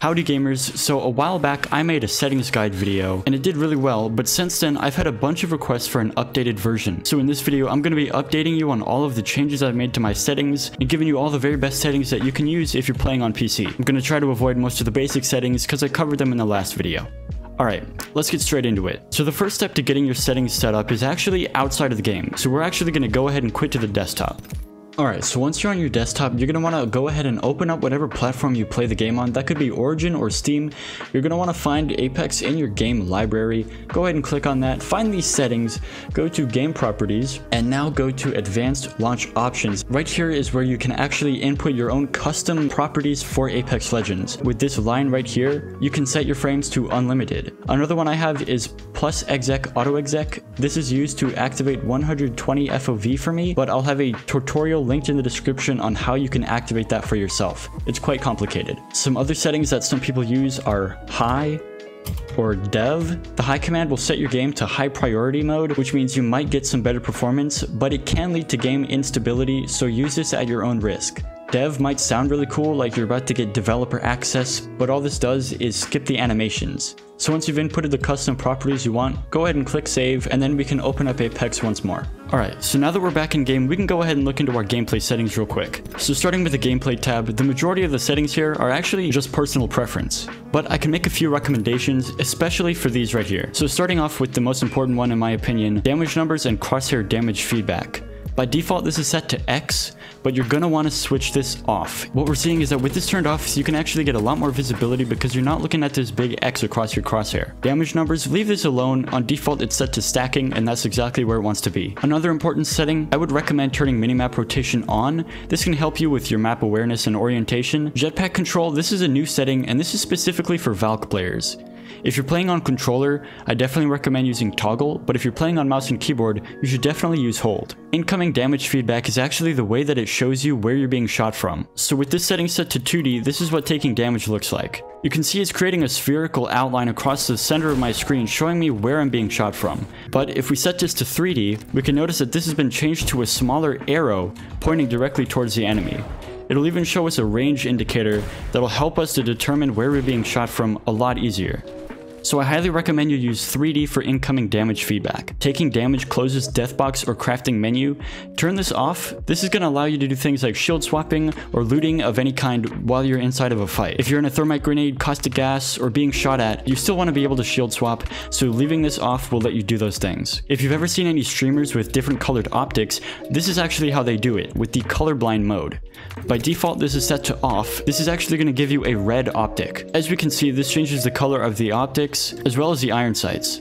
Howdy gamers, so a while back I made a settings guide video and it did really well, but since then I've had a bunch of requests for an updated version. So in this video I'm going to be updating you on all of the changes I've made to my settings and giving you all the very best settings that you can use if you're playing on PC. I'm going to try to avoid most of the basic settings because I covered them in the last video. Alright, let's get straight into it. So the first step to getting your settings set up is actually outside of the game, so we're actually going to go ahead and quit to the desktop. Alright, so once you're on your desktop, you're going to want to go ahead and open up whatever platform you play the game on. That could be Origin or Steam. You're going to want to find Apex in your game library. Go ahead and click on that. Find these settings. Go to Game Properties and now go to Advanced Launch Options. Right here is where you can actually input your own custom properties for Apex Legends. With this line right here, you can set your frames to unlimited. Another one I have is plus exec auto exec. This is used to activate 120 FOV for me, but I'll have a tutorial linked in the description on how you can activate that for yourself. It's quite complicated. Some other settings that some people use are high or dev. The high command will set your game to high priority mode, which means you might get some better performance, but it can lead to game instability, so use this at your own risk. Dev might sound really cool, like you're about to get developer access, but all this does is skip the animations. So once you've inputted the custom properties you want, go ahead and click save, and then we can open up Apex once more. Alright, so now that we're back in game, we can go ahead and look into our gameplay settings real quick. So starting with the gameplay tab, the majority of the settings here are actually just personal preference, but I can make a few recommendations, especially for these right here. So starting off with the most important one in my opinion, damage numbers and crosshair damage feedback. By default, this is set to X, but you're going to want to switch this off. What we're seeing is that with this turned off, you can actually get a lot more visibility because you're not looking at this big X across your crosshair. Damage numbers, leave this alone. On default, it's set to stacking, and that's exactly where it wants to be. Another important setting, I would recommend turning minimap rotation on. This can help you with your map awareness and orientation. Jetpack control, this is a new setting, and this is specifically for Valk players. If you're playing on controller, I definitely recommend using toggle, but if you're playing on mouse and keyboard, you should definitely use hold. Incoming damage feedback is actually the way that it shows you where you're being shot from. So with this setting set to 2D, this is what taking damage looks like. You can see it's creating a spherical outline across the center of my screen showing me where I'm being shot from. But if we set this to 3D, we can notice that this has been changed to a smaller arrow pointing directly towards the enemy. It'll even show us a range indicator that'll help us to determine where we're being shot from a lot easier. So I highly recommend you use 3D for incoming damage feedback. Taking damage closes deathbox or crafting menu. Turn this off. This is going to allow you to do things like shield swapping or looting of any kind while you're inside of a fight. If you're in a thermite grenade, caustic gas, or being shot at, you still want to be able to shield swap, so leaving this off will let you do those things. If you've ever seen any streamers with different colored optics, this is actually how they do it, with the colorblind mode. By default, this is set to off. This is actually going to give you a red optic. As we can see, this changes the color of the optics as well as the iron sights.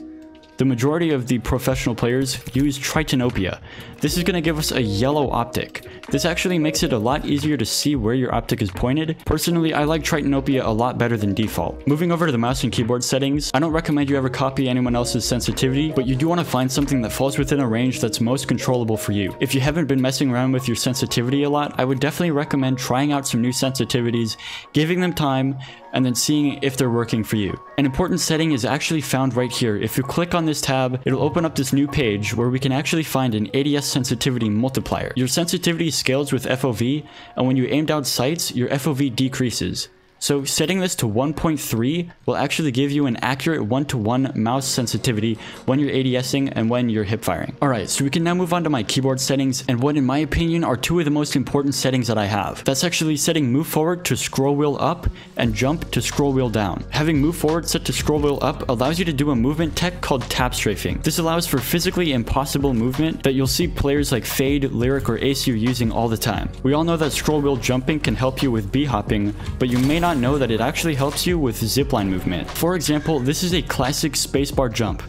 The majority of the professional players use Tritanopia. This is going to give us a yellow optic. This actually makes it a lot easier to see where your optic is pointed. Personally, I like Tritanopia a lot better than default. Moving over to the mouse and keyboard settings, I don't recommend you ever copy anyone else's sensitivity, but you do want to find something that falls within a range that's most controllable for you. If you haven't been messing around with your sensitivity a lot, I would definitely recommend trying out some new sensitivities, giving them time, and then seeing if they're working for you. An important setting is actually found right here. If you click on this tab, it'll open up this new page where we can actually find an ADS sensitivity multiplier. Your sensitivity scales with FOV, and when you aim down sights, your FOV decreases. So setting this to 1.3 will actually give you an accurate 1-to-1 mouse sensitivity when you're ADSing and when you're hip firing. Alright, so we can now move on to my keyboard settings and what in my opinion are two of the most important settings that I have. That's actually setting move forward to scroll wheel up and jump to scroll wheel down. Having move forward set to scroll wheel up allows you to do a movement tech called tap strafing. This allows for physically impossible movement that you'll see players like Fade, Lyric, or ACU using all the time. We all know that scroll wheel jumping can help you with b-hopping, but you may not know that it actually helps you with zipline movement. For example, this is a classic spacebar jump.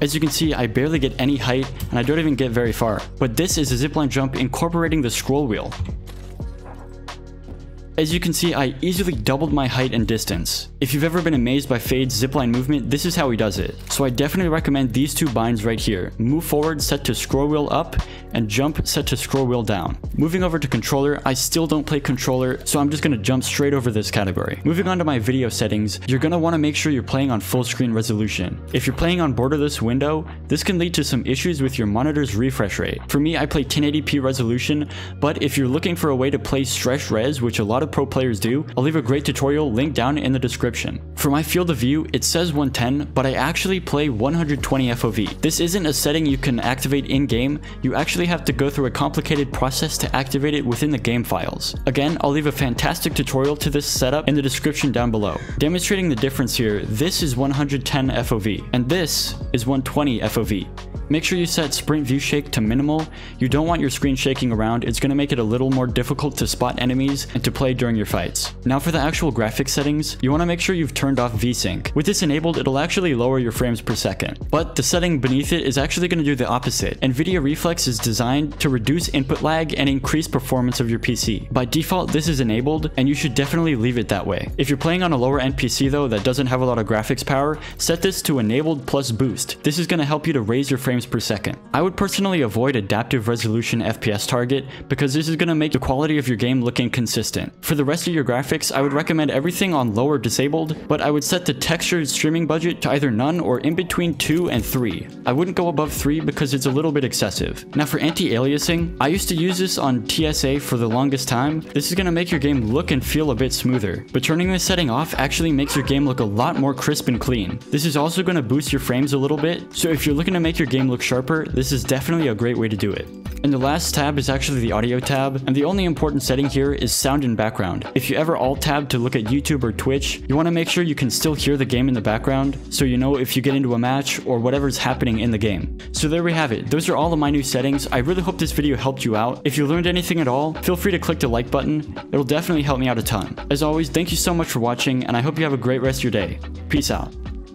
As you can see, I barely get any height and I don't even get very far, but this is a zipline jump incorporating the scroll wheel. As you can see, I easily doubled my height and distance. If you've ever been amazed by Fade's zipline movement, this is how he does it. So I definitely recommend these two binds right here. Move forward set to scroll wheel up and jump set to scroll wheel down. Moving over to controller, I still don't play controller, so I'm just going to jump straight over this category. Moving on to my video settings, you're going to want to make sure you're playing on full screen resolution. If you're playing on borderless window, this can lead to some issues with your monitor's refresh rate. For me, I play 1080p resolution, but if you're looking for a way to play stretch res, which a lot of pro players do, I'll leave a great tutorial linked down in the description. For my field of view, it says 110, but I actually play 120 FOV. This isn't a setting you can activate in-game, you actually have to go through a complicated process to activate it within the game files. Again, I'll leave a fantastic tutorial to this setup in the description down below. Demonstrating the difference here, this is 110 FOV, and this is 120 FOV. Make sure you set sprint view shake to minimal. You don't want your screen shaking around, it's going to make it a little more difficult to spot enemies and to play during your fights. Now for the actual graphics settings, you want to make sure you've turned off VSync. With this enabled, it'll actually lower your frames per second. But the setting beneath it is actually going to do the opposite. NVIDIA Reflex is designed to reduce input lag and increase performance of your PC. By default, this is enabled, and you should definitely leave it that way. If you're playing on a lower end PC though that doesn't have a lot of graphics power, set this to enabled plus boost. This is going to help you to raise your frames per second. I would personally avoid adaptive resolution FPS target because this is going to make the quality of your game look inconsistent. For the rest of your graphics, I would recommend everything on low or disabled, but I would set the textured streaming budget to either none or in between 2 and 3. I wouldn't go above 3 because it's a little bit excessive. Now for anti-aliasing, I used to use this on TSA for the longest time. This is going to make your game look and feel a bit smoother, but turning this setting off actually makes your game look a lot more crisp and clean. This is also going to boost your frames a little bit, so if you're looking to make your game look sharper, this is definitely a great way to do it. And the last tab is actually the audio tab, and the only important setting here is sound and background. If you ever alt tab to look at YouTube or Twitch, you want to make sure you can still hear the game in the background, so you know if you get into a match or whatever's happening in the game. So there we have it. Those are all of my new settings. I really hope this video helped you out. If you learned anything at all, feel free to click the like button. It'll definitely help me out a ton. As always, thank you so much for watching, and I hope you have a great rest of your day. Peace out.